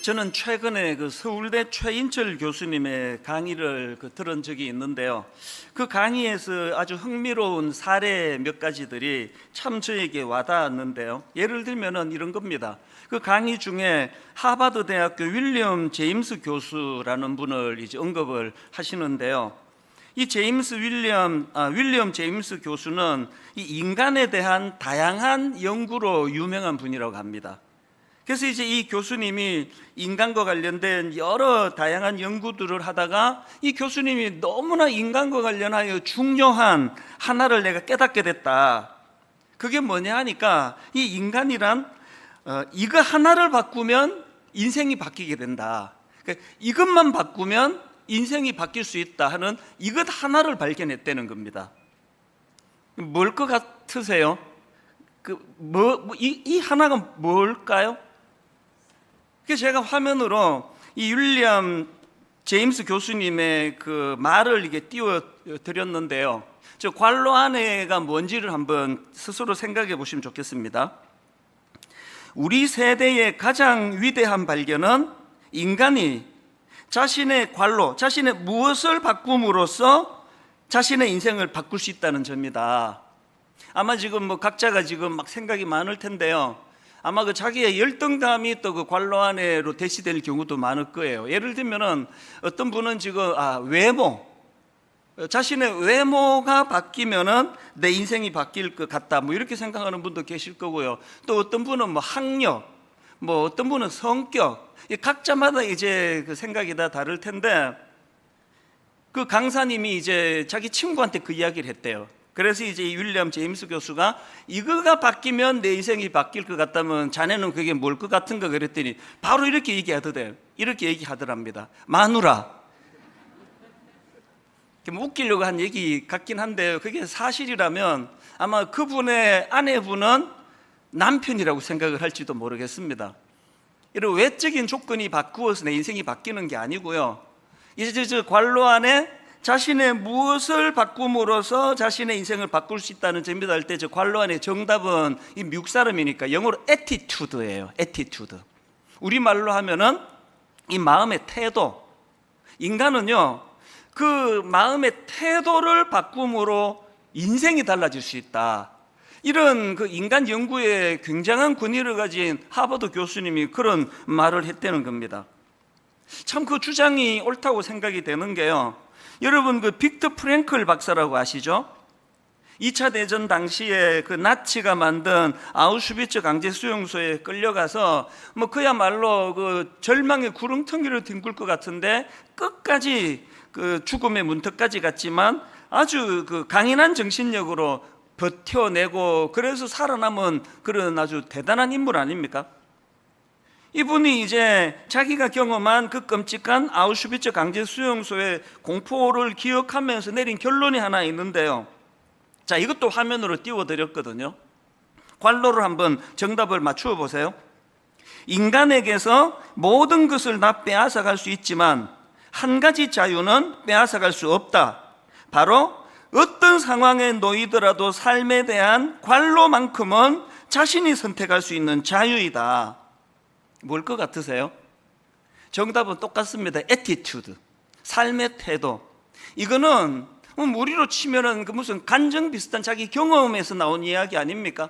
저는 최근에 서울대 최인철 교수님의 강의를 들은 적이 있는데요. 그 강의에서 아주 흥미로운 사례 몇 가지들이 참 저에게 와닿았는데요. 예를 들면은 이런 겁니다. 그 강의 중에 하버드 대학교 윌리엄 제임스 교수라는 분을 이제 언급을 하시는데요. 이 윌리엄 제임스 교수는 이 인간에 대한 다양한 연구로 유명한 분이라고 합니다. 그래서 이제 이 교수님이 인간과 관련된 여러 다양한 연구들을 하다가 이 교수님이 너무나 인간과 관련하여 중요한 하나를 내가 깨닫게 됐다. 그게 뭐냐 하니까 이 인간이란 이거 하나를 바꾸면 인생이 바뀌게 된다. 그러니까 이것만 바꾸면 인생이 바뀔 수 있다 하는 이것 하나를 발견했다는 겁니다. 뭘 것 같으세요? 이 하나가 뭘까요? 그래서 제가 화면으로 이 윌리엄 제임스 교수님의 그 말을 이게 띄워 드렸는데요. 저 관로 안에가 뭔지를 한번 스스로 생각해 보시면 좋겠습니다. 우리 세대의 가장 위대한 발견은 인간이 자신의 관로, 자신의 무엇을 바꿈으로써 자신의 인생을 바꿀 수 있다는 점이다. 아마 지금 각자가 지금 막 생각이 많을 텐데요. 아마 자기의 열등감이 또 그 관로 안에로 대시될 경우도 많을 거예요. 예를 들면은 어떤 분은 지금 자신의 외모가 바뀌면은 내 인생이 바뀔 것 같다. 이렇게 생각하는 분도 계실 거고요. 또 어떤 분은 학력, 어떤 분은 성격, 각자마다 이제 그 생각이 다 다를 텐데 그 강사님이 이제 자기 친구한테 그 이야기를 했대요. 그래서 이제 윌리엄 제임스 교수가 이거가 바뀌면 내 인생이 바뀔 것 같다면 자네는 그게 뭘 것 같은가 그랬더니 바로 이렇게 얘기하더랍니다. 마누라. 웃기려고 한 얘기 같긴 한데요. 그게 사실이라면 아마 그분의 아내분은 남편이라고 생각을 할지도 모르겠습니다. 이런 외적인 조건이 바꾸어서 내 인생이 바뀌는 게 아니고요. 이제 저 관로 안에 자신의 무엇을 바꿈으로써 자신의 인생을 바꿀 수 있다는 점이다 할 때 저 관로 안에 정답은 이 미국 사람이니까 영어로 attitude예요. attitude. 우리말로 하면은 이 마음의 태도. 인간은요, 그 마음의 태도를 바꿈으로 인생이 달라질 수 있다. 이런 그 인간 연구에 굉장한 권위를 가진 하버드 교수님이 그런 말을 했다는 겁니다. 참 그 주장이 옳다고 생각이 되는 게요. 여러분 그 빅터 프랭클 박사라고 아시죠? 2차 대전 당시에 그 나치가 만든 아우슈비츠 강제 수용소에 끌려가서 그야말로 그 절망의 구렁텅이를 뒹굴 것 같은데 끝까지 그 죽음의 문턱까지 갔지만 아주 그 강인한 정신력으로 버텨내고 그래서 살아남은 그런 아주 대단한 인물 아닙니까? 이분이 이제 자기가 경험한 그 끔찍한 아우슈비츠 강제 수용소의 공포를 기억하면서 내린 결론이 하나 있는데요. 자, 이것도 화면으로 띄워드렸거든요. 관로를 한번 정답을 맞추어 보세요. 인간에게서 모든 것을 다 빼앗아갈 수 있지만 한 가지 자유는 빼앗아갈 수 없다. 바로 어떤 상황에 놓이더라도 삶에 대한 관로만큼은 자신이 선택할 수 있는 자유이다. 뭘 것 같으세요? 정답은 똑같습니다. attitude, 삶의 태도. 이거는 우리로 치면은 그 무슨 간증 비슷한 자기 경험에서 나온 이야기 아닙니까?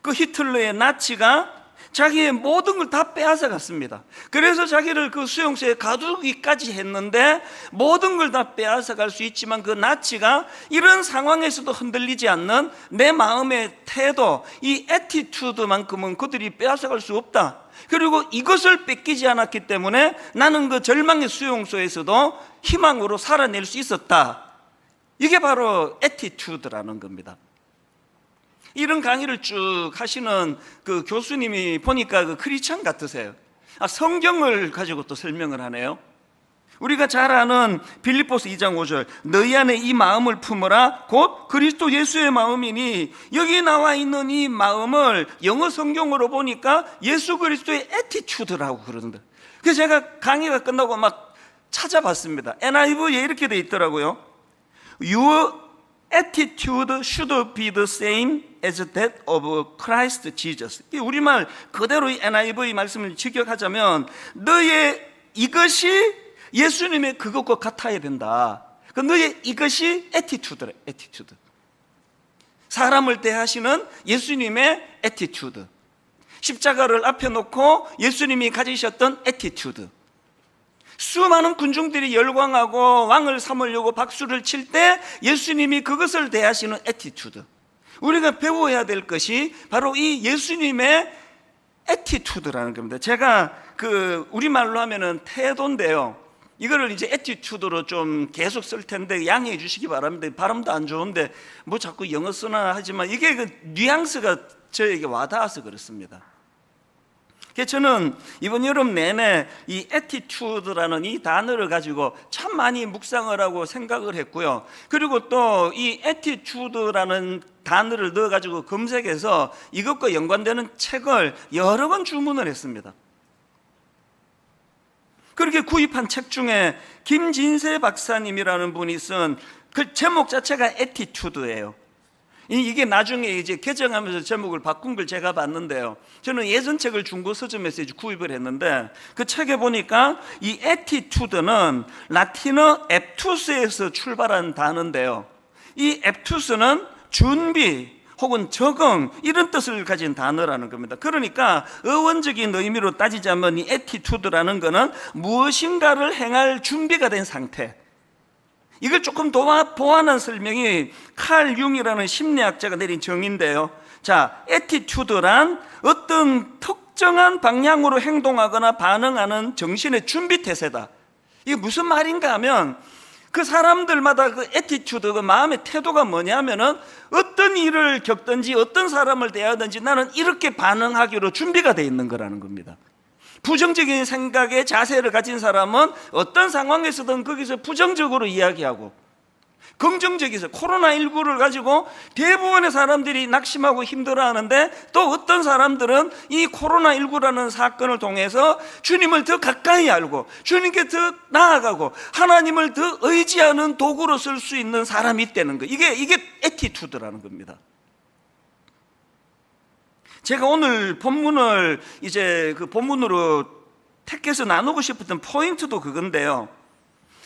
그 히틀러의 나치가 자기의 모든 걸 다 빼앗아 갔습니다. 그래서 자기를 그 수용소에 가두기까지 했는데 모든 걸 다 빼앗아 갈 수 있지만 그 나치가 이런 상황에서도 흔들리지 않는 내 마음의 태도, 이 애티튜드만큼은 그들이 빼앗아 갈 수 없다. 그리고 이것을 뺏기지 않았기 때문에 나는 그 절망의 수용소에서도 희망으로 살아낼 수 있었다. 이게 바로 애티튜드라는 겁니다. 이런 강의를 쭉 하시는 그 교수님이 보니까 그 크리스찬 같으세요. 성경을 가지고 또 설명을 하네요. 우리가 잘 아는 빌립보서 2장 5절 너희 안에 이 마음을 품어라 곧 그리스도 예수의 마음이니 여기 나와 있는 이 마음을 영어 성경으로 보니까 예수 그리스도의 애티튜드라고 그러는데 그래서 제가 강의가 끝나고 막 찾아봤습니다. NIV에 이렇게 돼 있더라고요. Your attitude should be the same as that of Christ Jesus. 우리말 그대로 NIV 말씀을 직역하자면 너의 이것이 예수님의 그것과 같아야 된다. 그 너의 이것이 attitude래, attitude. 사람을 대하시는 예수님의 attitude. 십자가를 앞에 놓고 예수님이 가지셨던 attitude. 수많은 군중들이 열광하고 왕을 삼으려고 박수를 칠 때 예수님이 그것을 대하시는 attitude. 우리가 배워야 될 것이 바로 이 예수님의 attitude라는 겁니다. 제가 우리말로 하면은 태도인데요. 이거를 이제 attitude로 좀 계속 쓸 텐데 양해해 주시기 바랍니다. 발음도 안 좋은데 뭐 자꾸 영어 쓰나 하지만 이게 그 뉘앙스가 저에게 와닿아서 그렇습니다. 그래서 저는 이번 여름 내내 이 attitude라는 이 단어를 가지고 참 많이 묵상을 하고 생각을 했고요. 그리고 또 이 attitude라는 단어를 넣어가지고 검색해서 이것과 연관되는 책을 여러 번 주문을 했습니다. 그렇게 구입한 책 중에 김진세 박사님이라는 분이 쓴 그 제목 자체가 attitude예요. 이게 나중에 이제 개정하면서 제목을 바꾼 걸 제가 봤는데요. 저는 예전 책을 중고 서점에서 구입을 했는데 그 책에 보니까 이 attitude는 라틴어 앱투스에서 출발한 단어인데요. 이 앱투스는 준비 혹은 적응 이런 뜻을 가진 단어라는 겁니다. 그러니까 어원적인 의미로 따지자면 이 attitude라는 것은 무엇인가를 행할 준비가 된 상태. 이걸 조금 더 보완한 설명이 칼 융이라는 심리학자가 내린 정의인데요. 자, attitude란 어떤 특정한 방향으로 행동하거나 반응하는 정신의 준비 태세다. 이게 무슨 말인가 하면 그 사람들마다 그 attitude, 그 마음의 태도가 뭐냐면은 어떤 일을 겪든지 어떤 사람을 대하든지 나는 이렇게 반응하기로 준비가 돼 있는 거라는 겁니다. 부정적인 생각의 자세를 가진 사람은 어떤 상황에서든 거기서 부정적으로 이야기하고, 긍정적이서 코로나19를 가지고 대부분의 사람들이 낙심하고 힘들어하는데 또 어떤 사람들은 이 코로나19라는 사건을 통해서 주님을 더 가까이 알고 주님께 더 나아가고 하나님을 더 의지하는 도구로 쓸 수 있는 사람이 있다는 거. 이게 애티튜드라는 겁니다. 제가 오늘 본문을 이제 그 본문으로 택해서 나누고 싶었던 포인트도 그건데요.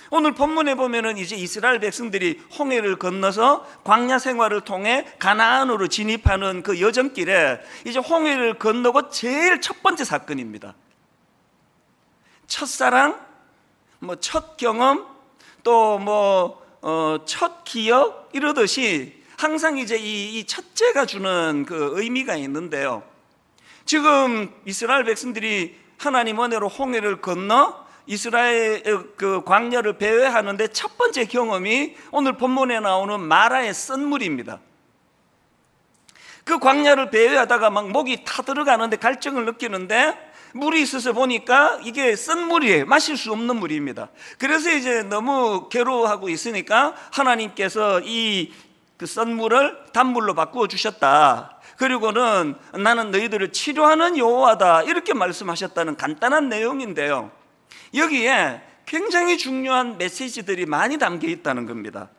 오늘 본문에 보면은 이제 이스라엘 백성들이 홍해를 건너서 광야 생활을 통해 가나안으로 진입하는 그 여정길에 이제 홍해를 건너고 제일 첫 번째 사건입니다. 첫사랑, 첫 경험, 또 첫 기억 이러듯이 항상 이제 이 첫째가 주는 그 의미가 있는데요. 지금 이스라엘 백성들이 하나님 은혜로 홍해를 건너 이스라엘 그 광야를 배회하는데 첫 번째 경험이 오늘 본문에 나오는 마라의 썬물입니다. 그 광야를 배회하다가 막 목이 타들어가는데 갈증을 느끼는데 물이 있어서 보니까 이게 썬물이에요. 마실 수 없는 물입니다. 그래서 이제 너무 괴로워하고 있으니까 하나님께서 그 썬물을 단물로 바꾸어 주셨다. 그리고는 나는 너희들을 치료하는 여호와다 이렇게 말씀하셨다는 간단한 내용인데요. 여기에 굉장히 중요한 메시지들이 많이 담겨 있다는 겁니다.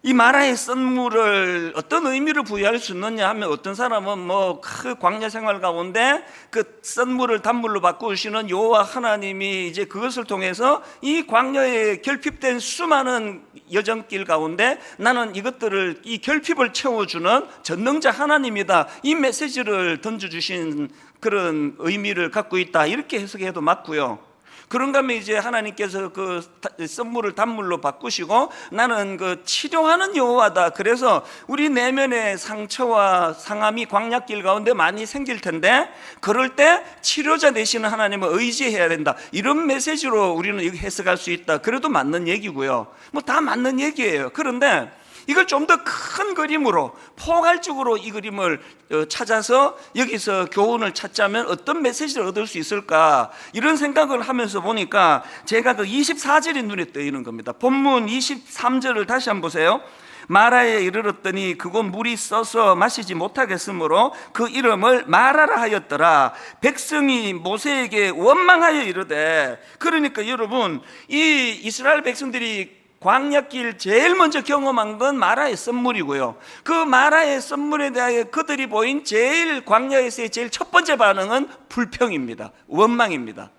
이 마라의 썬물을 어떤 의미를 부여할 수 있느냐 하면 어떤 사람은 그 광야 생활 가운데 그 썬물을 단물로 바꾸시는 여호와 하나님이 이제 그것을 통해서 이 광야에 결핍된 수많은 여정길 가운데 나는 이것들을 이 결핍을 채워주는 전능자 하나님이다. 이 메시지를 던져주신 그런 의미를 갖고 있다. 이렇게 해석해도 맞고요. 그런가 하면 이제 하나님께서 그 썬물을 단물로 바꾸시고 나는 그 치료하는 여호와다. 그래서 우리 내면의 상처와 상함이 광야길 가운데 많이 생길 텐데 그럴 때 치료자 되시는 하나님을 의지해야 된다. 이런 메시지로 우리는 해석할 수 있다. 그래도 맞는 얘기고요. 다 맞는 얘기예요. 그런데 이걸 좀 더 큰 그림으로 포괄적으로 이 그림을 찾아서 여기서 교훈을 찾자면 어떤 메시지를 얻을 수 있을까 이런 생각을 하면서 보니까 제가 그 24절이 눈에 띄는 겁니다. 본문 23절을 다시 한번 보세요. 마라에 이르렀더니 그곳 물이 써서 마시지 못하겠으므로 그 이름을 마라라 하였더라. 백성이 모세에게 원망하여 이르되, 그러니까 여러분 이 이스라엘 백성들이 광야길 제일 먼저 경험한 건 마라의 썬물이고요. 그 마라의 썬물에 대하여 그들이 보인 제일 광야에서의 제일 첫 번째 반응은 불평입니다. 원망입니다.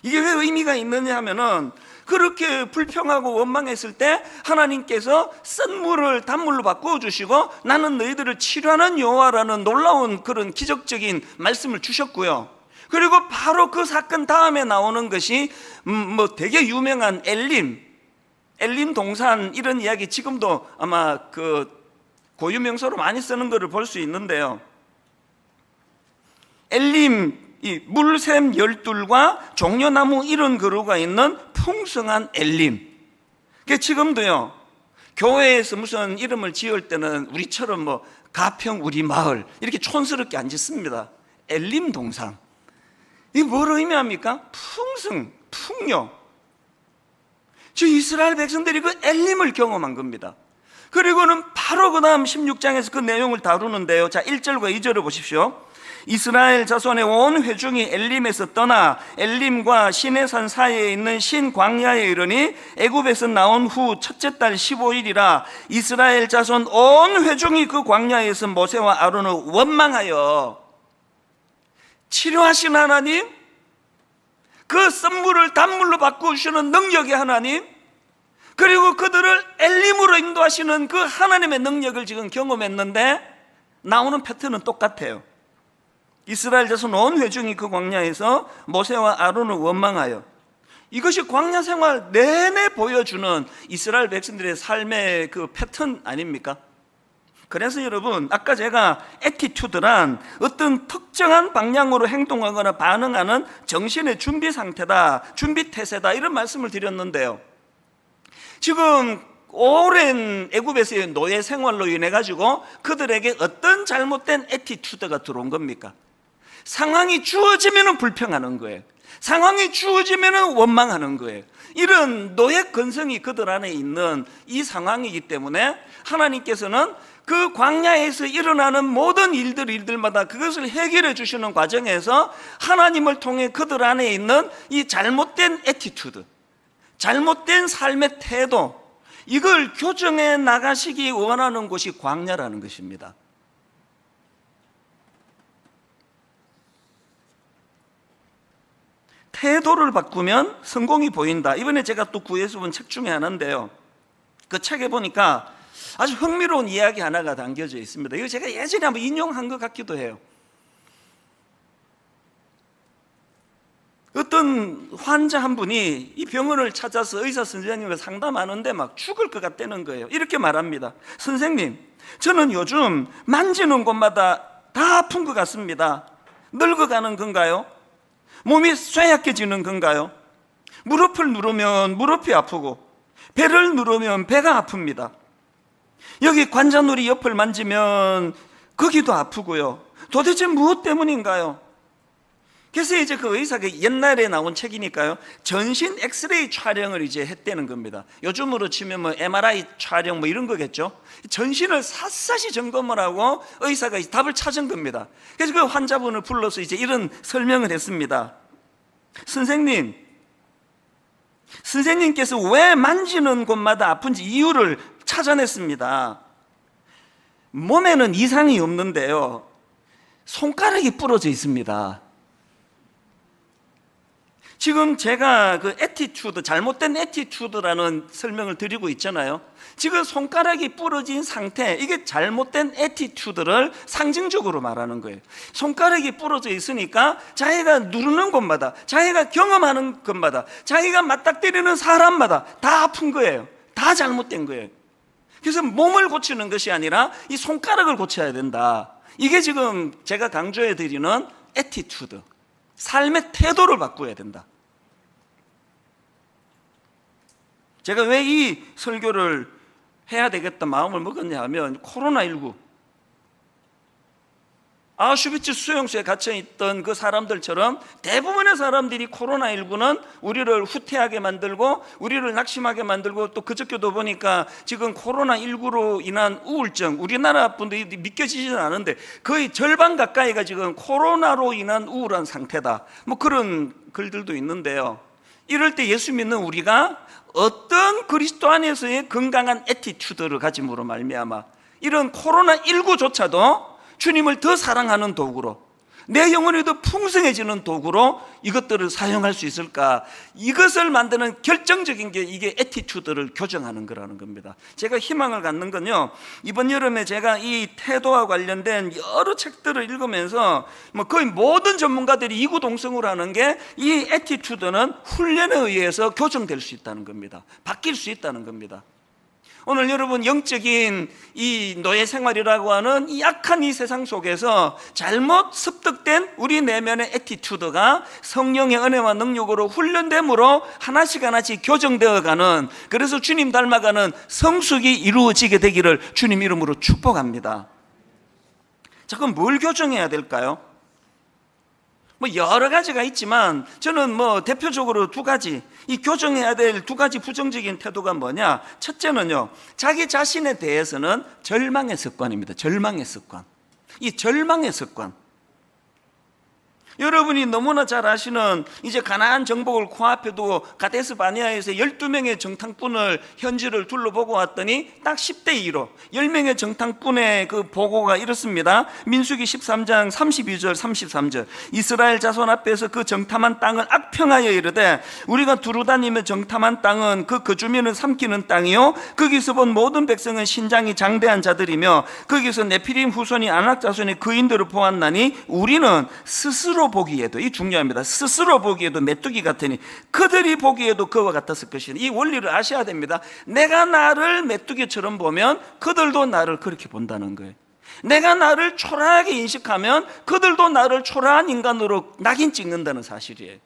이게 왜 의미가 있느냐 하면은 그렇게 불평하고 원망했을 때 하나님께서 썬물을 단물로 바꾸어 주시고 나는 너희들을 치료하는 여호와라는 놀라운 그런 기적적인 말씀을 주셨고요. 그리고 바로 그 사건 다음에 나오는 것이 되게 유명한 엘림 동산, 이런 이야기 지금도 아마 그 고유명사로 많이 쓰는 것을 볼 수 있는데요. 엘림, 이 물샘 열둘과 종려나무 이런 그루가 있는 풍성한 엘림. 지금도요, 교회에서 무슨 이름을 지을 때는 우리처럼 가평 우리 마을 이렇게 촌스럽게 안 짓습니다. 엘림 동상. 이게 뭘 의미합니까? 풍성, 풍요. 저 이스라엘 백성들이 그 엘림을 경험한 겁니다. 그리고는 바로 그 다음 16장에서 그 내용을 다루는데요. 자, 1절과 2절을 보십시오. 이스라엘 자손의 온 회중이 엘림에서 떠나 엘림과 시내산 사이에 있는 신 광야에 이르니 애굽에서 나온 후 첫째 달 15일이라 이스라엘 자손 온 회중이 그 광야에서 모세와 아론을 원망하여, 치료하신 하나님, 그 썬물을 단물로 바꾸시는 능력의 하나님, 그리고 그들을 엘림으로 인도하시는 그 하나님의 능력을 지금 경험했는데 나오는 패턴은 똑같아요. 이스라엘 자손 온 회중이 그 광야에서 모세와 아론을 원망하여. 이것이 광야 생활 내내 보여주는 이스라엘 백성들의 삶의 그 패턴 아닙니까? 그래서 여러분, 아까 제가 애티튜드란 어떤 특정한 방향으로 행동하거나 반응하는 정신의 준비 상태다, 준비 태세다, 이런 말씀을 드렸는데요. 지금 오랜 애굽에서의 노예 생활로 인해 가지고 그들에게 어떤 잘못된 애티튜드가 들어온 겁니까? 상황이 주어지면 불평하는 거예요. 상황이 주어지면 원망하는 거예요. 이런 노예 근성이 그들 안에 있는 이 상황이기 때문에 하나님께서는 그 광야에서 일어나는 모든 일들마다 그것을 해결해 주시는 과정에서 하나님을 통해 그들 안에 있는 이 잘못된 애티튜드, 잘못된 삶의 태도, 이걸 교정해 나가시기 원하는 곳이 광야라는 것입니다. 태도를 바꾸면 성공이 보인다. 이번에 제가 또 구해서 본 책 중에 하나인데요, 그 책에 보니까 아주 흥미로운 이야기 하나가 담겨져 있습니다. 이거 제가 예전에 한번 인용한 것 같기도 해요. 어떤 환자 한 분이 이 병원을 찾아서 의사 선생님과 상담하는데 막 죽을 것 같다는 거예요. 이렇게 말합니다. 선생님, 저는 요즘 만지는 곳마다 다 아픈 것 같습니다. 늙어가는 건가요? 몸이 쇠약해지는 건가요? 무릎을 누르면 무릎이 아프고 배를 누르면 배가 아픕니다. 여기 관자놀이 옆을 만지면 거기도 아프고요. 도대체 무엇 때문인가요? 그래서 이제 그 의사가 옛날에 나온 책이니까요, 전신 엑스레이 촬영을 이제 했다는 겁니다. 요즘으로 치면 MRI 촬영 이런 거겠죠. 전신을 샅샅이 점검을 하고 의사가 답을 찾은 겁니다. 그래서 그 환자분을 불러서 이제 이런 설명을 했습니다. 선생님께서 왜 만지는 곳마다 아픈지 이유를 찾아냈습니다. 몸에는 이상이 없는데요, 손가락이 부러져 있습니다. 지금 제가 그 애티튜드, 잘못된 애티튜드라는 설명을 드리고 있잖아요. 지금 손가락이 부러진 상태, 이게 잘못된 애티튜드를 상징적으로 말하는 거예요. 손가락이 부러져 있으니까 자기가 누르는 곳마다, 자기가 경험하는 곳마다, 자기가 맞닥뜨리는 사람마다 다 아픈 거예요. 다 잘못된 거예요. 그래서 몸을 고치는 것이 아니라 이 손가락을 고쳐야 된다. 이게 지금 제가 강조해 드리는 애티튜드, 삶의 태도를 바꿔야 된다. 제가 왜 이 설교를 해야 되겠다 마음을 먹었냐 하면, 코로나19, 아우슈비츠 수용소에 갇혀있던 그 사람들처럼 대부분의 사람들이 코로나19는 우리를 후퇴하게 만들고 우리를 낙심하게 만들고, 또 그저께도 보니까 지금 코로나19로 인한 우울증, 우리나라 분들이 믿겨지지는 않은데 거의 절반 가까이가 지금 코로나로 인한 우울한 상태다, 그런 글들도 있는데요. 이럴 때 예수 믿는 우리가 어떤 그리스도 안에서의 건강한 애티튜드를 가짐으로 말미암아 이런 코로나19조차도 주님을 더 사랑하는 도구로, 내 영혼이 더 풍성해지는 도구로 이것들을 사용할 수 있을까? 이것을 만드는 결정적인 게 이게 애티튜드를 교정하는 거라는 겁니다. 제가 희망을 갖는 건요, 이번 여름에 제가 이 태도와 관련된 여러 책들을 읽으면서 거의 모든 전문가들이 이구동성으로 하는 게 이 애티튜드는 훈련에 의해서 교정될 수 있다는 겁니다. 바뀔 수 있다는 겁니다. 오늘 여러분, 영적인 이 노예 생활이라고 하는 이 약한 이 세상 속에서 잘못 습득된 우리 내면의 애티튜드가 성령의 은혜와 능력으로 훈련됨으로 하나씩 하나씩 교정되어가는, 그래서 주님 닮아가는 성숙이 이루어지게 되기를 주님 이름으로 축복합니다. 자, 그럼 뭘 교정해야 될까요? 여러 가지가 있지만 저는 대표적으로 두 가지, 이 교정해야 될 두 가지 부정적인 태도가 뭐냐? 첫째는요, 자기 자신에 대해서는 절망의 습관입니다. 절망의 습관. 이 절망의 습관, 여러분이 너무나 잘 아시는 이제 가나안 정복을 코앞에 두고 가데스 바네아에서 12명의 정탐꾼을 현지를 둘러보고 왔더니 딱 10대 2로 10명의 정탐꾼의 그 보고가 이렇습니다. 민수기 13장 32절 33절, 이스라엘 자손 앞에서 그 정탐한 땅을 악평하여 이르되 우리가 두루 다니며 정탐한 땅은 그 거주민을 삼키는 땅이요 거기서 본 모든 백성은 신장이 장대한 자들이며 거기서 네피림 후손이 아낙 자손의 그인들을 보았나니 우리는 스스로 보기에도, 이 중요합니다, 스스로 보기에도 메뚜기 같으니 그들이 보기에도 그와 같았을 것이니, 이 원리를 아셔야 됩니다. 내가 나를 메뚜기처럼 보면 그들도 나를 그렇게 본다는 거예요. 내가 나를 초라하게 인식하면 그들도 나를 초라한 인간으로 낙인 찍는다는 사실이에요.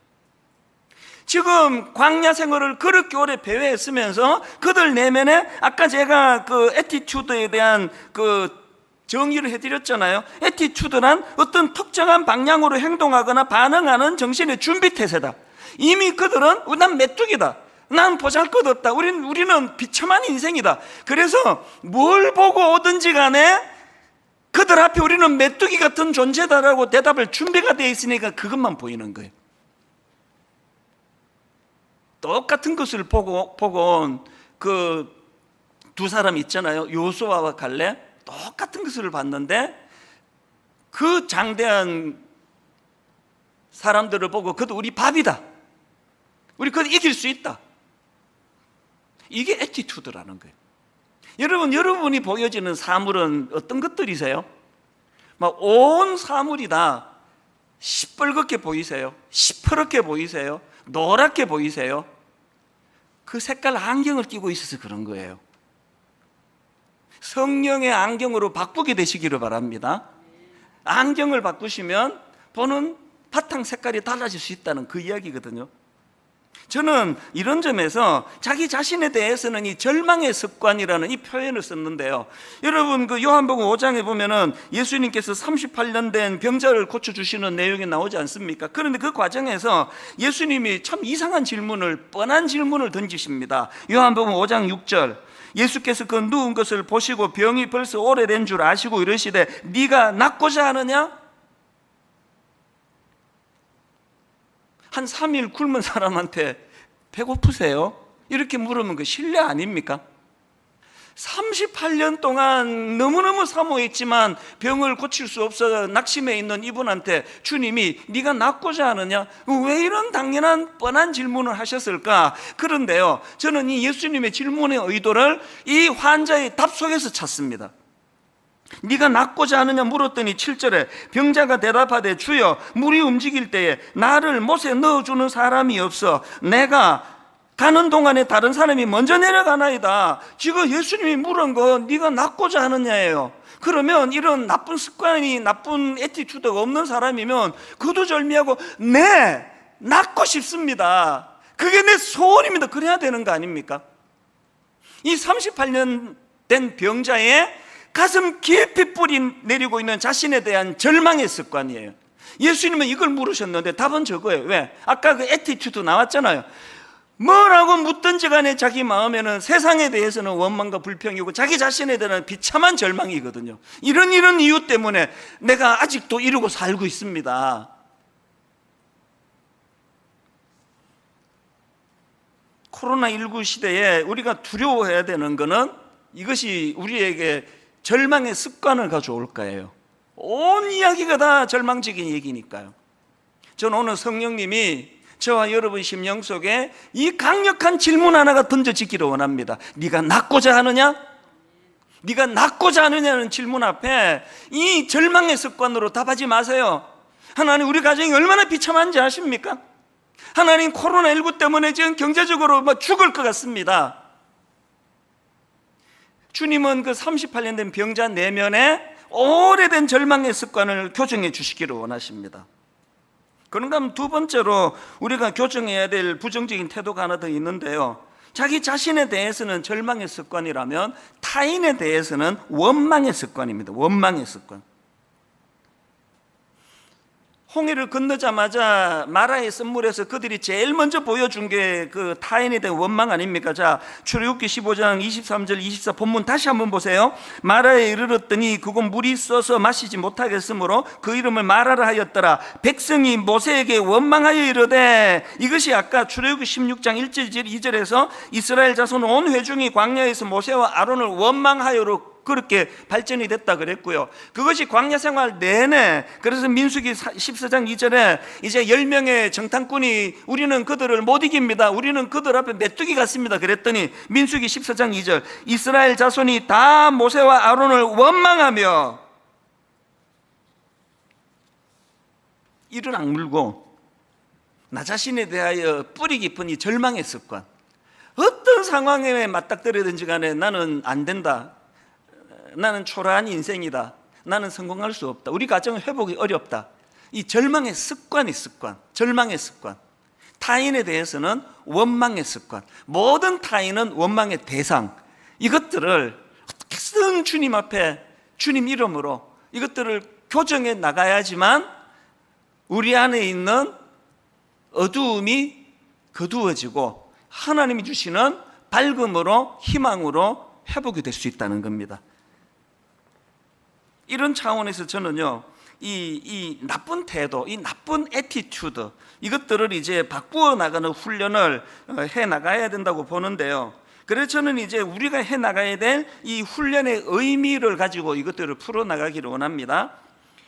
지금 광야 생활을 그렇게 오래 배회했으면서 그들 내면에 아까 제가 그 애티튜드에 대한 그 정의를 해드렸잖아요. 애티튜드란 어떤 특정한 방향으로 행동하거나 반응하는 정신의 준비태세다. 이미 그들은 난 메뚜기다, 난 보잘것없다, 우리는 비참한 인생이다. 그래서 뭘 보고 오든지 간에 그들 앞에 우리는 메뚜기 같은 존재다라고 대답할 준비가 되어 있으니까 그것만 보이는 거예요. 똑같은 것을 보고 온 그 두 사람 있잖아요. 요수아와 갈렙. 똑같은 것을 봤는데 그 장대한 사람들을 보고 그도 우리 밥이다, 우리 그도 이길 수 있다, 이게 애티튜드라는 거예요. 여러분이 보여지는 사물은 어떤 것들이세요? 온 사물이 다 시뻘겋게 보이세요? 시퍼렇게 보이세요? 노랗게 보이세요? 그 색깔 안경을 끼고 있어서 그런 거예요. 성령의 안경으로 바꾸게 되시기를 바랍니다. 안경을 바꾸시면 보는 바탕 색깔이 달라질 수 있다는 그 이야기거든요. 저는 이런 점에서 자기 자신에 대해서는 이 절망의 습관이라는 이 표현을 썼는데요. 여러분, 그 요한복음 5장에 보면은 예수님께서 38년 된 병자를 고쳐주시는 내용이 나오지 않습니까? 그런데 그 과정에서 예수님이 참 이상한 질문을, 뻔한 질문을 던지십니다. 요한복음 5장 6절, 예수께서 그 누운 것을 보시고 병이 벌써 오래된 줄 아시고 이르시되 네가 낫고자 하느냐? 한 3일 굶은 사람한테 배고프세요? 이렇게 물으면 그 실례 아닙니까? 38년 동안 너무너무 사모했지만 병을 고칠 수 없어 낙심해 있는 이분한테 주님이 네가 낫고자 하느냐? 왜 이런 당연한 뻔한 질문을 하셨을까? 그런데요, 저는 이 예수님의 질문의 의도를 이 환자의 답 속에서 찾습니다. 네가 낫고자 하느냐 물었더니 7절에 병자가 대답하되 주여 물이 움직일 때에 나를 못에 넣어주는 사람이 없어 내가 가는 동안에 다른 사람이 먼저 내려가나이다. 지금 예수님이 물은 거 네가 낫고자 하느냐예요. 그러면 이런 나쁜 습관이, 나쁜 애티튜드가 없는 사람이면 거두절미하고 네, 낫고 싶습니다, 그게 내 소원입니다, 그래야 되는 거 아닙니까? 이 38년 된 병자의 가슴 깊이 뿌리 내리고 있는 자신에 대한 절망의 습관이에요. 예수님은 이걸 물으셨는데 답은 저거예요. 왜? 아까 그 애티튜드 나왔잖아요. 뭐라고 묻든지 간에 자기 마음에는 세상에 대해서는 원망과 불평이고 자기 자신에 대한 비참한 절망이거든요. 이런 이유 때문에 내가 아직도 이러고 살고 있습니다. 코로나19 시대에 우리가 두려워해야 되는 것은 이것이 우리에게 절망의 습관을 가져올 거예요. 온 이야기가 다 절망적인 얘기니까요. 저는 오늘 성령님이 저와 여러분 심령 속에 이 강력한 질문 하나가 던져지기를 원합니다. 네가 낫고자 하느냐? 네가 낫고자 하느냐는 질문 앞에 이 절망의 습관으로 답하지 마세요. 하나님, 우리 가정이 얼마나 비참한지 아십니까? 하나님, 코로나19 때문에 지금 경제적으로 막 죽을 것 같습니다. 주님은 그 38년 된 병자 내면에 오래된 절망의 습관을 교정해 주시기를 원하십니다. 그런가 하면 두 번째로 우리가 교정해야 될 부정적인 태도가 하나 더 있는데요, 자기 자신에 대해서는 절망의 습관이라면 타인에 대해서는 원망의 습관입니다. 원망의 습관. 홍해를 건너자마자 마라의 선물에서 그들이 제일 먼저 보여준 게 그 타인에 대한 원망 아닙니까? 자, 출애굽기 15장 23절 24 본문 다시 한번 보세요. 마라에 이르렀더니 그곳 물이 써서 마시지 못하겠으므로 그 이름을 마라라 하였더라. 백성이 모세에게 원망하여 이르되, 이것이 아까 출애굽기 16장 1절 2절에서 이스라엘 자손 온 회중이 광야에서 모세와 아론을 원망하여로 그렇게 발전이 됐다 그랬고요. 그것이 광야 생활 내내, 그래서 민수기 14장 2절에 이제 10명의 정탐꾼이 우리는 그들을 못 이깁니다, 우리는 그들 앞에 메뚜기 같습니다 그랬더니 민수기 14장 2절 이스라엘 자손이 다 모세와 아론을 원망하며 이를 악물고 나 자신에 대하여 뿌리 깊은 이 절망의 습관, 어떤 상황에 맞닥뜨리든지 간에 나는 안 된다, 나는 초라한 인생이다, 나는 성공할 수 없다, 우리 가정은 회복이 어렵다, 이 절망의 습관이 습관, 절망의 습관. 타인에 대해서는 원망의 습관, 모든 타인은 원망의 대상. 이것들을 어떻게든 주님 앞에 주님 이름으로 이것들을 교정해 나가야지만 우리 안에 있는 어두움이 거두어지고 하나님이 주시는 밝음으로, 희망으로 회복이 될 수 있다는 겁니다. 이런 차원에서 저는요, 이 나쁜 태도, 이 나쁜 애티튜드, 이것들을 이제 바꾸어 나가는 훈련을 해 나가야 된다고 보는데요. 그래서 저는 이제 우리가 해 나가야 될 이 훈련의 의미를 가지고 이것들을 풀어 나가기를 원합니다.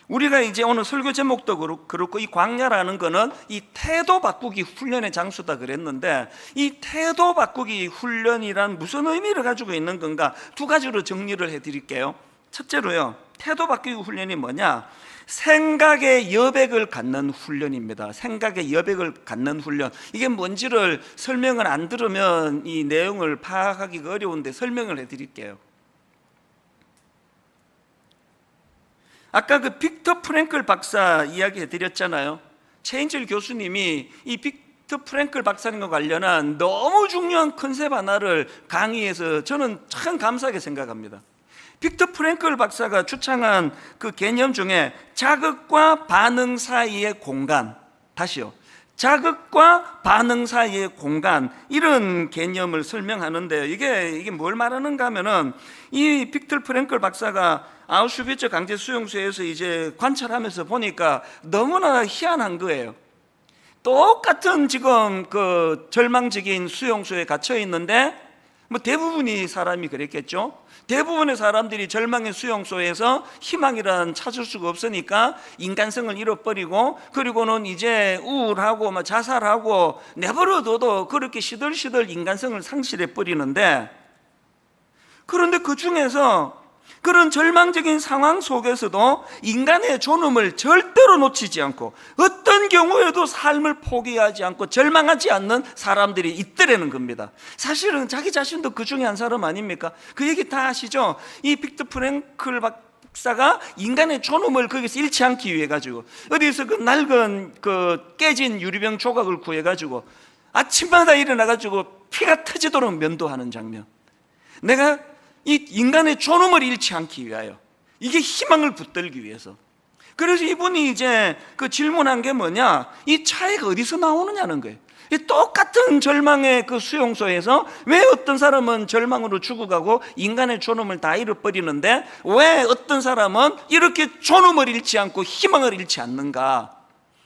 우리가 이제 오늘 설교 제목도 그렇고 이 광야라는 거는 이 태도 바꾸기 훈련의 장소다 그랬는데, 이 태도 바꾸기 훈련이란 무슨 의미를 가지고 있는 건가, 두 가지로 정리를 해 드릴게요. 첫째로요, 태도 바꾸기 훈련이 뭐냐? 생각의 여백을 갖는 훈련입니다. 생각의 여백을 갖는 훈련. 이게 뭔지를 설명을 안 들으면 이 내용을 파악하기가 어려운데 설명을 해 드릴게요. 아까 그 빅터 프랭클 박사 이야기 해 드렸잖아요. 최인철 교수님이 이 빅터 프랭클 박사님과 관련한 너무 중요한 컨셉 하나를 강의해서 저는 참 감사하게 생각합니다. 빅터 프랭클 박사가 주창한 그 개념 중에 자극과 반응 사이의 공간, 다시요, 자극과 반응 사이의 공간, 이런 개념을 설명하는데 이게 뭘 말하는가 하면은, 이 빅터 프랭클 박사가 아우슈비츠 강제 수용소에서 이제 관찰하면서 보니까 너무나 희한한 거예요. 똑같은 지금 그 절망적인 수용소에 갇혀 있는데 뭐 대부분이 사람이 그랬겠죠. 대부분의 사람들이 절망의 수용소에서 희망이란 찾을 수가 없으니까 인간성을 잃어버리고, 그리고는 이제 우울하고 막 자살하고 내버려둬도 그렇게 시들시들 인간성을 상실해 버리는데, 그런데 그 중에서 그런 절망적인 상황 속에서도 인간의 존엄을 절대로 놓치지 않고 어떤 경우에도 삶을 포기하지 않고 절망하지 않는 사람들이 있더라는 겁니다. 사실은 자기 자신도 그 중에 한 사람 아닙니까? 그 얘기 다 아시죠? 이 빅터 프랭클 박사가 인간의 존엄을 거기서 잃지 않기 위해 가지고 어디서 그 낡은 그 깨진 유리병 조각을 구해 가지고 아침마다 일어나 가지고 피가 터지도록 면도하는 장면. 내가 이 인간의 존엄을 잃지 않기 위하여, 이게 희망을 붙들기 위해서. 그래서 이분이 이제 그 질문한 게 뭐냐, 이 차이가 어디서 나오느냐는 거예요. 이 똑같은 절망의 그 수용소에서 왜 어떤 사람은 절망으로 죽어가고 인간의 존엄을 다 잃어버리는데 왜 어떤 사람은 이렇게 존엄을 잃지 않고 희망을 잃지 않는가?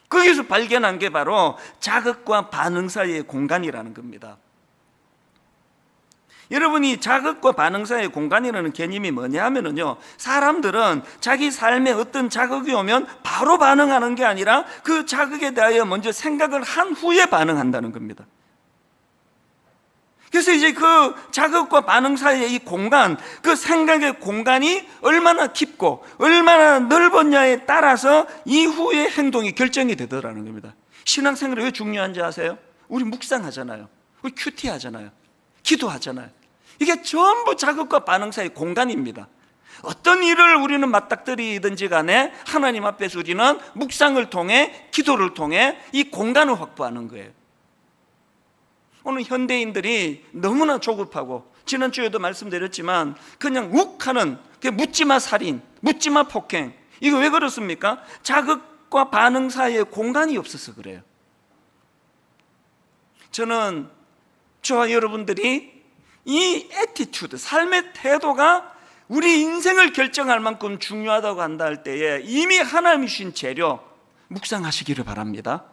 거기서 발견한 게 바로 자극과 반응 사이의 공간이라는 겁니다. 여러분이 자극과 반응 사이의 공간이라는 개념이 뭐냐 하면은요, 사람들은 자기 삶에 어떤 자극이 오면 바로 반응하는 게 아니라 그 자극에 대하여 먼저 생각을 한 후에 반응한다는 겁니다. 그래서 이제 그 자극과 반응 사이의 이 공간, 그 생각의 공간이 얼마나 깊고 얼마나 넓었냐에 따라서 이후의 행동이 결정이 되더라는 겁니다. 신앙생활이 왜 중요한지 아세요? 우리 묵상하잖아요. 우리 큐티 하잖아요. 기도하잖아요. 이게 전부 자극과 반응 사이의 공간입니다. 어떤 일을 우리는 맞닥뜨리든지 간에 하나님 앞에서 우리는 묵상을 통해, 기도를 통해 이 공간을 확보하는 거예요. 오늘 현대인들이 너무나 조급하고, 지난주에도 말씀드렸지만 그냥 욱하는 묻지마 살인, 묻지마 폭행, 이거 왜 그렇습니까? 자극과 반응 사이에 공간이 없어서 그래요. 저는 저와 여러분들이 이 애티튜드, 삶의 태도가 우리 인생을 결정할 만큼 중요하다고 한다 할 때에 이미 하나님이 주신 재료 묵상하시기를 바랍니다.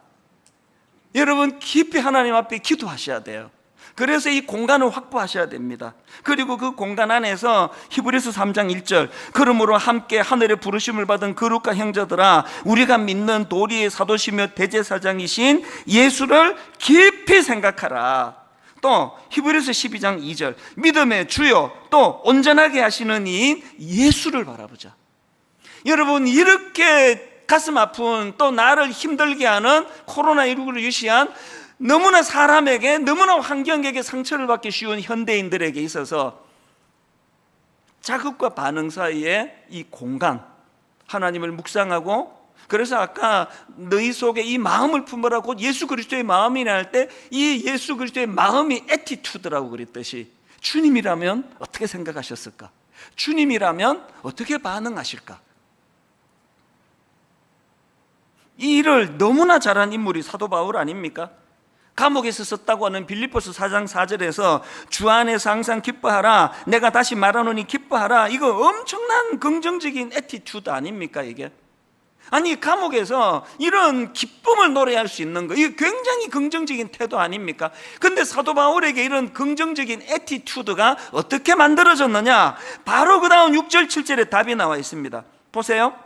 여러분 깊이 하나님 앞에 기도하셔야 돼요. 그래서 이 공간을 확보하셔야 됩니다. 그리고 그 공간 안에서 히브리서 3장 1절, 그러므로 함께 하늘의 부르심을 받은 거룩한 형제들아, 우리가 믿는 도리의 사도시며 대제사장이신 예수를 깊이 생각하라. 또 히브리서 12장 2절, 믿음의 주요 또 온전하게 하시는 이인 예수를 바라보자. 여러분, 이렇게 가슴 아픈, 또 나를 힘들게 하는 코로나19를 유시한, 너무나 사람에게, 너무나 환경에게 상처를 받기 쉬운 현대인들에게 있어서 자극과 반응 사이에 이 공간, 하나님을 묵상하고, 그래서 아까 너희 속에 이 마음을 품으라고 예수 그리스도의 마음이라 할 때 이 예수 그리스도의 마음이 애티튜드라고 그랬듯이, 주님이라면 어떻게 생각하셨을까? 주님이라면 어떻게 반응하실까? 이 일을 너무나 잘한 인물이 사도 바울 아닙니까? 감옥에서 썼다고 하는 빌립보서 4장 4절에서 주 안에서 항상 기뻐하라, 내가 다시 말하노니 기뻐하라, 이거 엄청난 긍정적인 애티튜드 아닙니까 이게? 아니, 감옥에서 이런 기쁨을 노래할 수 있는 거, 이게 굉장히 긍정적인 태도 아닙니까? 근데 사도 바울에게 이런 긍정적인 애티튜드가 어떻게 만들어졌느냐? 바로 그 다음 6절 7절에 답이 나와 있습니다. 보세요.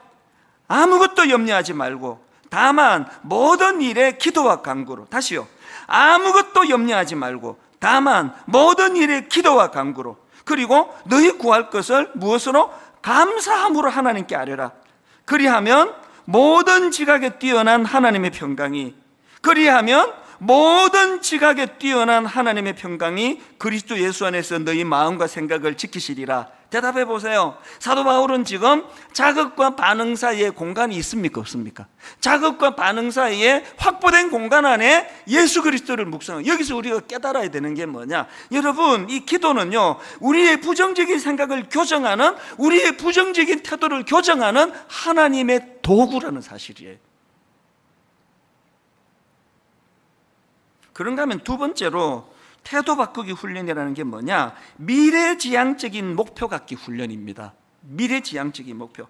아무것도 염려하지 말고 다만 모든 일에 기도와 간구로, 다시요, 아무것도 염려하지 말고 다만 모든 일에 기도와 간구로, 그리고 너희 구할 것을 무엇으로? 감사함으로 하나님께 아뢰라. 그리하면 모든 지각에 뛰어난 하나님의 평강이, 그리하면 모든 지각에 뛰어난 하나님의 평강이 그리스도 예수 안에서 너희 마음과 생각을 지키시리라. 대답해 보세요. 사도 바울은 지금 자극과 반응 사이에 공간이 있습니까, 없습니까? 자극과 반응 사이에 확보된 공간 안에 예수 그리스도를 묵상하고, 여기서 우리가 깨달아야 되는 게 뭐냐? 여러분, 이 기도는요, 우리의 부정적인 생각을 교정하는, 우리의 부정적인 태도를 교정하는 하나님의 도구라는 사실이에요. 그런가 하면 두 번째로 태도 바꾸기 훈련이라는 게 뭐냐? 미래지향적인 목표 갖기 훈련입니다. 미래지향적인 목표.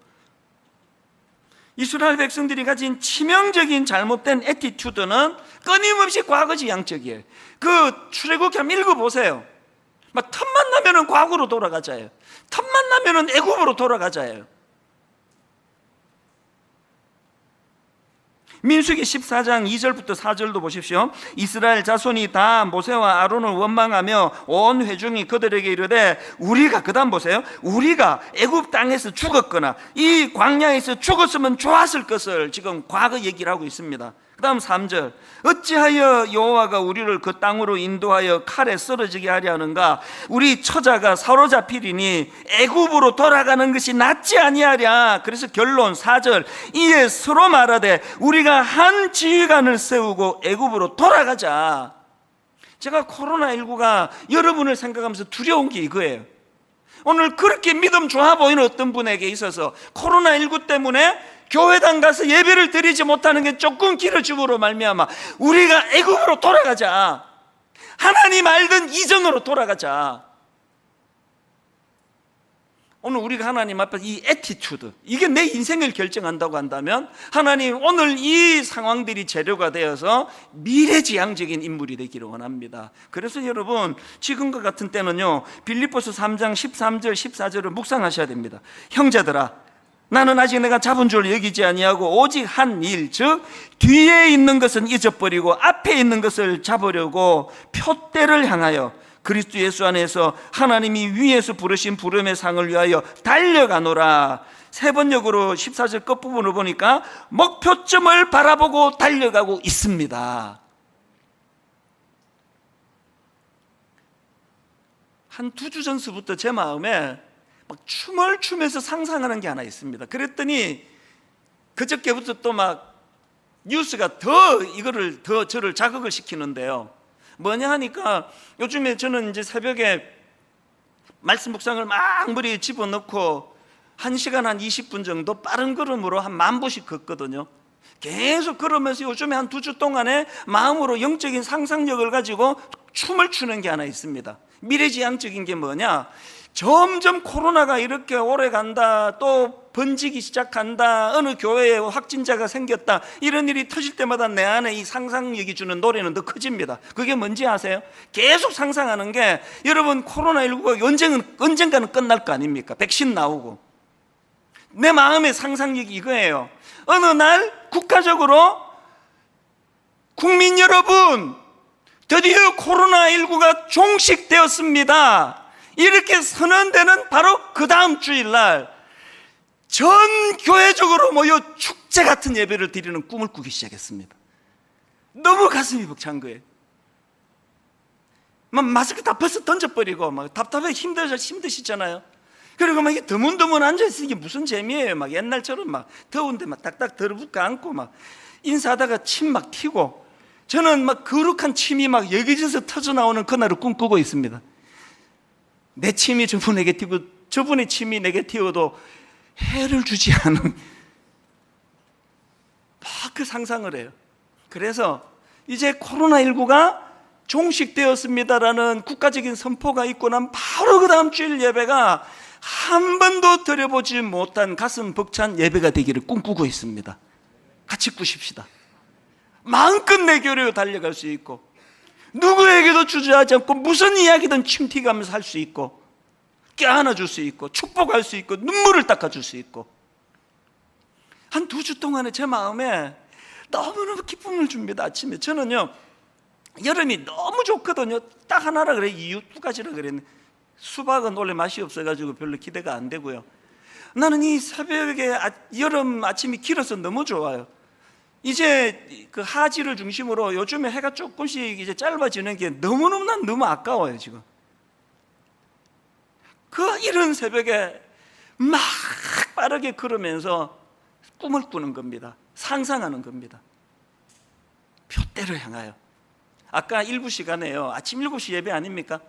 이스라엘 백성들이 가진 치명적인 잘못된 애티튜드는 끊임없이 과거지향적이에요. 그 출애굽기 한번 읽어보세요. 막 틈만 나면은 과거로 돌아가자예요. 틈만 나면은 애굽으로 돌아가자예요. 민수기 14장 2절부터 4절도 보십시오. 이스라엘 자손이 다 모세와 아론을 원망하며 온 회중이 그들에게 이르되, 우리가, 그 다음 보세요, 우리가 애굽 땅에서 죽었거나 이 광야에서 죽었으면 좋았을 것을 지금 과거 얘기를 하고 있습니다. 그 다음 3절, 어찌하여 여호와가 우리를 그 땅으로 인도하여 칼에 쓰러지게 하려 하는가? 우리 처자가 사로잡히리니 애굽으로 돌아가는 것이 낫지 아니하랴. 그래서 결론 4절, 이에 서로 말하되 우리가 한 지휘관을 세우고 애굽으로 돌아가자. 제가 코로나19가 여러분을 생각하면서 두려운 게 이거예요. 오늘 그렇게 믿음 좋아 보이는 어떤 분에게 있어서 코로나19 때문에 교회당 가서 예배를 드리지 못하는 게 조금 길어짐으로 말미암아 우리가 애굽으로 돌아가자, 하나님 알던 이전으로 돌아가자. 오늘 우리가 하나님 앞에서 이 애티튜드, 이게 내 인생을 결정한다고 한다면 하나님 오늘 이 상황들이 재료가 되어서 미래지향적인 인물이 되기를 원합니다. 그래서 여러분 지금과 같은 때는요, 빌립보서 3장 13절 14절을 묵상하셔야 됩니다. 형제들아, 나는 아직 내가 잡은 줄 여기지 아니하고 오직 한 일, 즉 뒤에 있는 것은 잊어버리고 앞에 있는 것을 잡으려고 표대를 향하여 그리스도 예수 안에서 하나님이 위에서 부르신 부름의 상을 위하여 달려가노라. 세 번역으로 14절 끝부분을 보니까 목표점을 바라보고 달려가고 있습니다. 한 2주 전서부터 제 마음에 막 춤을 추면서 상상하는 게 하나 있습니다. 그랬더니 그저께부터 또 막 뉴스가 더 저를 자극을 시키는데요. 뭐냐 하니까 요즘에 저는 이제 새벽에 말씀 묵상을 막 머리에 집어넣고 1시간 한 20분 정도 빠른 걸음으로 한 10,000보씩 걷거든요. 계속 걸으면서 요즘에 한 2주 동안에 마음으로 영적인 상상력을 가지고 춤을 추는 게 하나 있습니다. 미래지향적인 게 뭐냐, 점점 코로나가 이렇게 오래 간다, 또 번지기 시작한다, 어느 교회에 확진자가 생겼다, 이런 일이 터질 때마다 내 안에 이 상상력이 주는 노래는 더 커집니다. 그게 뭔지 아세요? 계속 상상하는 게, 여러분 코로나19가 언젠가는 끝날 거 아닙니까? 백신 나오고. 내 마음의 상상력이 이거예요. 어느 날 국가적으로 국민 여러분, 드디어 코로나19가 종식되었습니다, 이렇게 선언되는 바로 그 다음 주일날 전 교회적으로 모여 축제 같은 예배를 드리는 꿈을 꾸기 시작했습니다. 너무 가슴이 벅찬 거예요. 막 마스크 다 벌써 던져버리고 막 답답해 힘드시잖아요. 그리고 막 이게 드문드문 앉아있으니 이게 무슨 재미예요. 막 옛날처럼 막 더운데 막 딱딱 들어붙고 앉고 막 인사하다가 침 막 튀고, 저는 막 거룩한 침이 막 여기저기서 터져나오는 그날을 꿈꾸고 있습니다. 내 침이 저분에게 튀고 저분의 침이 내게 튀어도 해를 주지 않은 막 그 상상을 해요. 그래서 이제 코로나19가 종식되었습니다라는 국가적인 선포가 있고 난 바로 그 다음 주일 예배가 한 번도 드려보지 못한 가슴 벅찬 예배가 되기를 꿈꾸고 있습니다. 같이 꾸십시다. 마음껏 내 교회로 달려갈 수 있고, 누구에게도 주저하지 않고 무슨 이야기든 침튀가면서 할 수 있고, 껴안아줄 수 있고, 축복할 수 있고, 눈물을 닦아줄 수 있고, 한 2주 동안에 제 마음에 너무너무 기쁨을 줍니다. 아침에 저는요, 여름이 너무 좋거든요. 딱 하나라 그래, 이유 2가지라 그랬는데 수박은 원래 맛이 없어가지고 별로 기대가 안 되고요. 나는 이 새벽에 여름 아침이 길어서 너무 좋아요. 이제 그 하지를 중심으로 요즘에 해가 조금씩 이제 짧아지는 게 너무 아까워요. 지금 그 이른 새벽에 막 빠르게 걸으면서 꿈을 꾸는 겁니다. 상상하는 겁니다. 표대를 향하여. 아까 일부 시간에요, 아침 7시 예배 아닙니까?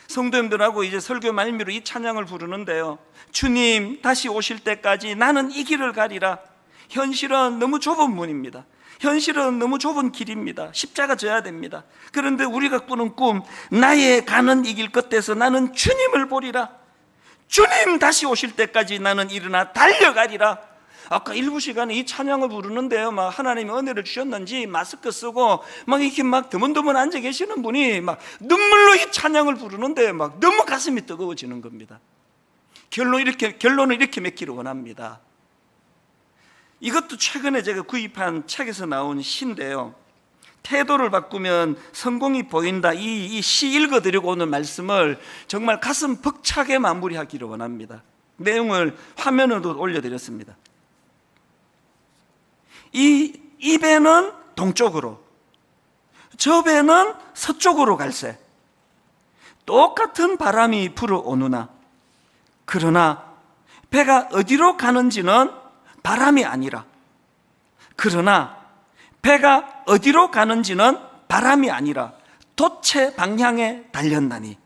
성도님들하고 이제 설교 말미로 이 찬양을 부르는데요, 주님 다시 오실 때까지 나는 이 길을 가리라. 현실은 너무 좁은 문입니다. 현실은 너무 좁은 길입니다. 십자가 져야 됩니다. 그런데 우리가 꾸는 꿈, 나의 가는 이 길 끝에서 나는 주님을 보리라. 주님 다시 오실 때까지 나는 일어나 달려가리라. 아까 일부 시간에 이 찬양을 부르는데요, 막 하나님이 은혜를 주셨는지 마스크 쓰고 막 이렇게 막 드문드문 앉아 계시는 분이 막 눈물로 이 찬양을 부르는데 막 너무 가슴이 뜨거워지는 겁니다. 결론을 이렇게 맺기를 원합니다. 이것도 최근에 제가 구입한 책에서 나온 시인데요, 태도를 바꾸면 성공이 보인다. 이 시 읽어드리고 오늘 말씀을 정말 가슴 벅차게 마무리하기를 원합니다. 내용을 화면으로 올려드렸습니다. 이 배는 동쪽으로, 저 배는 서쪽으로 갈세. 똑같은 바람이 불어오느나, 그러나 배가 어디로 가는지는 바람이 아니라, 그러나 배가 어디로 가는지는 바람이 아니라 돛의 방향에 달렸나니,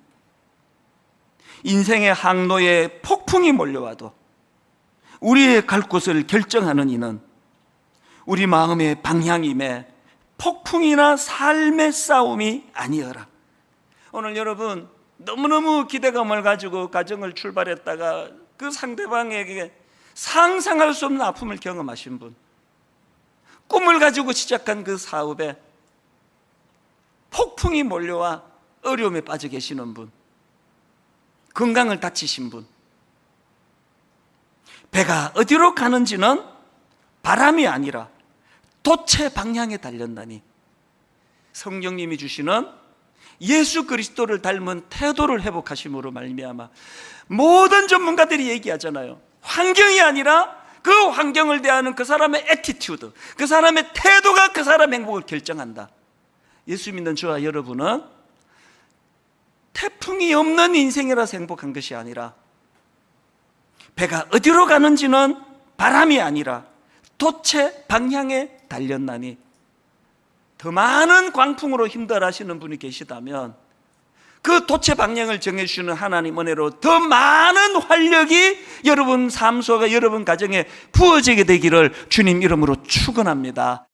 인생의 항로에 폭풍이 몰려와도 우리의 갈 곳을 결정하는 이는 우리 마음의 방향임에 폭풍이나 삶의 싸움이 아니어라. 오늘 여러분, 너무너무 기대감을 가지고 가정을 출발했다가 그 상대방에게 상상할 수 없는 아픔을 경험하신 분, 꿈을 가지고 시작한 그 사업에 폭풍이 몰려와 어려움에 빠져 계시는 분, 건강을 다치신 분, 배가 어디로 가는지는 바람이 아니라 돛의 방향에 달렸나니, 성령님이 주시는 예수 그리스도를 닮은 태도를 회복하심으로 말미암아 모든 전문가들이 얘기하잖아요. 환경이 아니라 그 환경을 대하는 그 사람의 애티튜드, 그 사람의 태도가 그 사람의 행복을 결정한다. 예수 믿는 저와 여러분은 태풍이 없는 인생이라서 행복한 것이 아니라, 배가 어디로 가는지는 바람이 아니라 돛의 방향에 달렸나니, 더 많은 광풍으로 힘들어하시는 분이 계시다면 그 돛의 방향을 정해주시는 하나님 은혜로 더 많은 활력이 여러분 삶 속에, 여러분 가정에 부어지게 되기를 주님 이름으로 축원합니다.